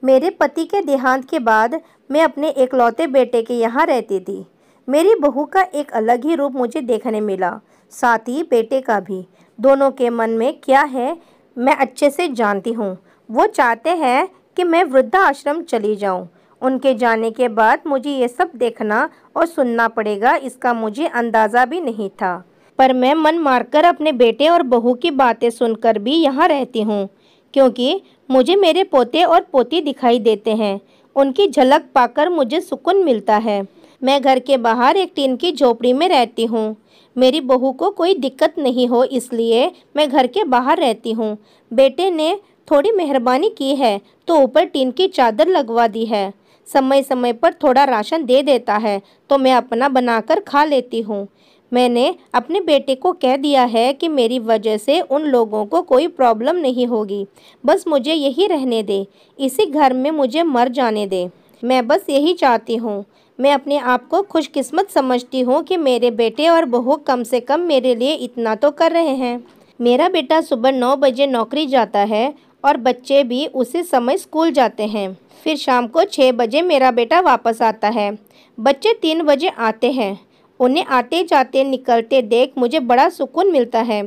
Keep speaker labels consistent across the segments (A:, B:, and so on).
A: मेरे पति के देहांत के बाद मैं अपने इकलौते बेटे के यहाँ रहती थी। मेरी बहू का एक अलग ही रूप मुझे देखने मिला, साथ ही बेटे का भी। दोनों के मन में क्या है मैं अच्छे से जानती हूँ। वो चाहते हैं कि मैं वृद्धाश्रम चली जाऊँ। उनके जाने के बाद मुझे ये सब देखना और सुनना पड़ेगा, इसका मुझे अंदाज़ा भी नहीं था। पर मैं मन मारकर अपने बेटे और बहू की बातें सुनकर भी यहाँ रहती हूँ, क्योंकि मुझे मेरे पोते और पोती दिखाई देते हैं। उनकी झलक पाकर मुझे सुकून मिलता है। मैं घर के बाहर एक टीन की झोपड़ी में रहती हूँ। मेरी बहू को कोई दिक्कत नहीं हो इसलिए मैं घर के बाहर रहती हूँ। बेटे ने थोड़ी मेहरबानी की है तो ऊपर टीन की चादर लगवा दी है। समय समय पर थोड़ा राशन दे देता है तो मैं अपना बनाकर खा लेती हूँ। मैंने अपने बेटे को कह दिया है कि मेरी वजह से उन लोगों को कोई प्रॉब्लम नहीं होगी, बस मुझे यही रहने दे, इसी घर में मुझे मर जाने दे। मैं बस यही चाहती हूँ। मैं अपने आप को खुशकिस्मत समझती हूँ कि मेरे बेटे और बहू कम से कम मेरे लिए इतना तो कर रहे हैं। मेरा बेटा सुबह 9 बजे नौकरी जाता है और बच्चे भी उसी समय स्कूल जाते हैं। फिर शाम को 6 बजे मेरा बेटा वापस आता है। बच्चे 3 बजे आते हैं। उन्हें आते जाते निकलते देख मुझे बड़ा सुकून मिलता है।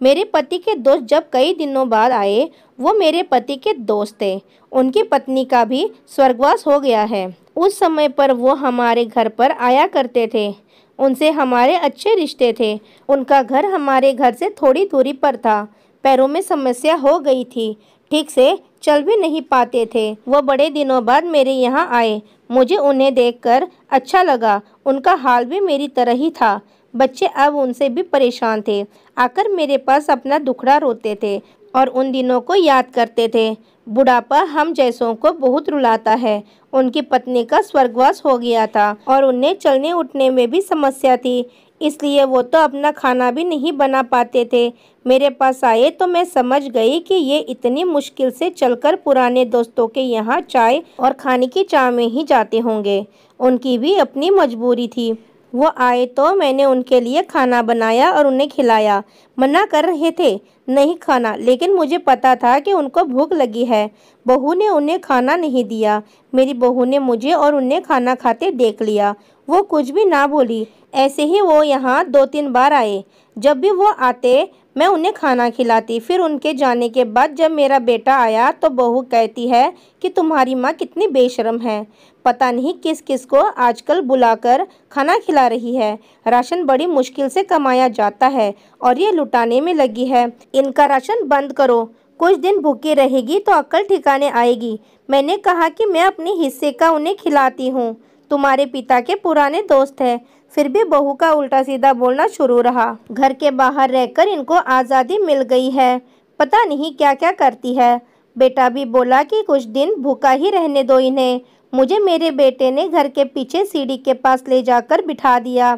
A: मेरे पति के दोस्त जब कई दिनों बाद आए, वो मेरे पति के दोस्त थे। उनकी पत्नी का भी स्वर्गवास हो गया है। उस समय पर वो हमारे घर पर आया करते थे। उनसे हमारे अच्छे रिश्ते थे। उनका घर हमारे घर से थोड़ी दूरी पर था। पैरों में समस्या हो गई थी, ठीक से चल भी नहीं पाते थे। वो बड़े दिनों बाद मेरे यहाँ आए। मुझे उन्हें देखकर अच्छा लगा। उनका हाल भी मेरी तरह ही था। बच्चे अब उनसे भी परेशान थे, आकर मेरे पास अपना दुखड़ा रोते थे और उन दिनों को याद करते थे। बुढ़ापा हम जैसों को बहुत रुलाता है। उनकी पत्नी का स्वर्गवास हो गया था और उन्हें चलने उठने में भी समस्या थी, इसलिए वो तो अपना खाना भी नहीं बना पाते थे। मेरे पास आए तो मैं समझ गई कि ये इतनी मुश्किल से चलकर पुराने दोस्तों के यहाँ चाय और खाने की चाह में ही जाते होंगे। उनकी भी अपनी मजबूरी थी। वो आए तो मैंने उनके लिए खाना बनाया और उन्हें खिलाया। मना कर रहे थे नहीं खाना, लेकिन मुझे पता था कि उनको भूख लगी है। बहू ने उन्हें खाना नहीं दिया। मेरी बहू ने मुझे और उन्हें खाना खाते देख लिया। वो कुछ भी ना बोली। ऐसे ही वो यहाँ 2-3 बार आए। जब भी वो आते मैं उन्हें खाना खिलाती। फिर उनके जाने के बाद जब मेरा बेटा आया तो बहू कहती है कि तुम्हारी माँ कितनी बेशर्म है, पता नहीं किस किस को आजकल बुलाकर खाना खिला रही है। राशन बड़ी मुश्किल से कमाया जाता है और ये लुटाने में लगी है। इनका राशन बंद करो, कुछ दिन भूखी रहेगी तो अक्ल ठिकाने आएगी। मैंने कहा कि मैं अपने हिस्से का उन्हें खिलाती हूँ, तुम्हारे पिता के पुराने दोस्त है। फिर भी बहू का उल्टा सीधा बोलना शुरू रहा। घर के बाहर रहकर इनको आज़ादी मिल गई है, पता नहीं क्या क्या करती है। बेटा भी बोला कि कुछ दिन भूखा ही रहने दो इन्हें। मुझे मेरे बेटे ने घर के पीछे सीढ़ी के पास ले जाकर बिठा दिया।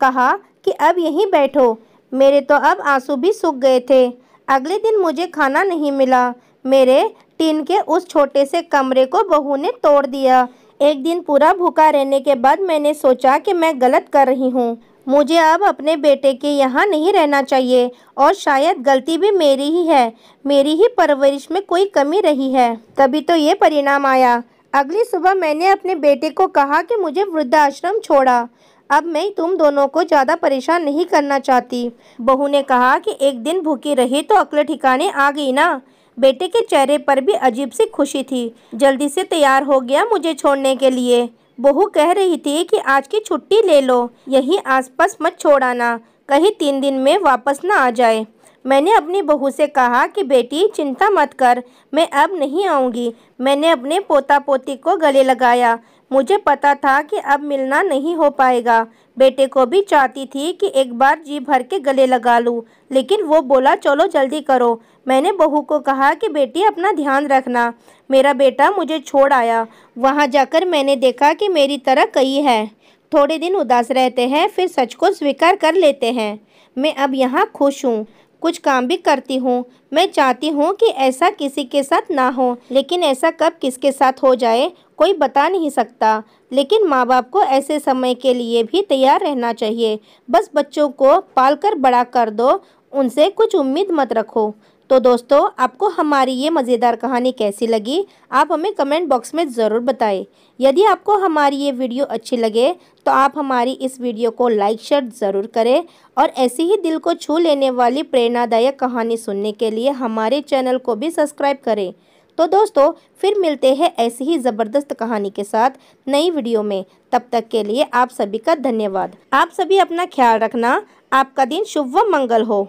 A: कहा कि अब यहीं बैठो। मेरे तो अब आंसू भी सूख गए थे। अगले दिन मुझे खाना नहीं मिला। मेरे टीन के उस छोटे से कमरे को बहू ने तोड़ दिया। एक दिन पूरा भूखा रहने के बाद मैंने सोचा कि मैं गलत कर रही हूँ। मुझे अब अपने बेटे के यहाँ नहीं रहना चाहिए और शायद गलती भी मेरी ही है। मेरी ही परवरिश में कोई कमी रही है, तभी तो ये परिणाम आया। अगली सुबह मैंने अपने बेटे को कहा कि मुझे वृद्धाश्रम छोड़ा। अब मैं तुम दोनों को ज़्यादा परेशान नहीं करना चाहती। बहू ने कहा कि एक दिन भूखी रही तो अक्ल ठिकाने आ गई ना। बेटे के चेहरे पर भी अजीब सी खुशी थी। जल्दी से तैयार हो गया मुझे छोड़ने के लिए। बहू कह रही थी कि आज की छुट्टी ले लो, यहीं आसपास मत छोड़ाना, कहीं 3 दिन में वापस ना आ जाए। मैंने अपनी बहू से कहा कि बेटी चिंता मत कर, मैं अब नहीं आऊँगी। मैंने अपने पोता पोती को गले लगाया। मुझे पता था कि अब मिलना नहीं हो पाएगा। बेटे को भी चाहती थी कि एक बार जी भर के गले लगा लूं, लेकिन वो बोला चलो जल्दी करो। मैंने बहू को कहा कि बेटी अपना ध्यान रखना। मेरा बेटा मुझे छोड़ आया। वहाँ जाकर मैंने देखा कि मेरी तरह कई है, थोड़े दिन उदास रहते हैं फिर सच को स्वीकार कर लेते हैं। मैं अब यहाँ खुश हूँ, कुछ काम भी करती हूँ। मैं चाहती हूँ कि ऐसा किसी के साथ ना हो, लेकिन ऐसा कब किसके साथ हो जाए कोई बता नहीं सकता। लेकिन माँ बाप को ऐसे समय के लिए भी तैयार रहना चाहिए। बस बच्चों को पाल कर बड़ा कर दो, उनसे कुछ उम्मीद मत रखो। तो दोस्तों, आपको हमारी ये मज़ेदार कहानी कैसी लगी, आप हमें कमेंट बॉक्स में ज़रूर बताएं। यदि आपको हमारी ये वीडियो अच्छी लगे तो आप हमारी इस वीडियो को लाइक शेयर ज़रूर करें और ऐसी ही दिल को छू लेने वाली प्रेरणादायक कहानी सुनने के लिए हमारे चैनल को भी सब्सक्राइब करें। तो दोस्तों, फिर मिलते हैं ऐसी ही ज़बरदस्त कहानी के साथ नई वीडियो में। तब तक के लिए आप सभी का धन्यवाद। आप सभी अपना ख्याल रखना। आपका दिन शुभ व मंगल हो।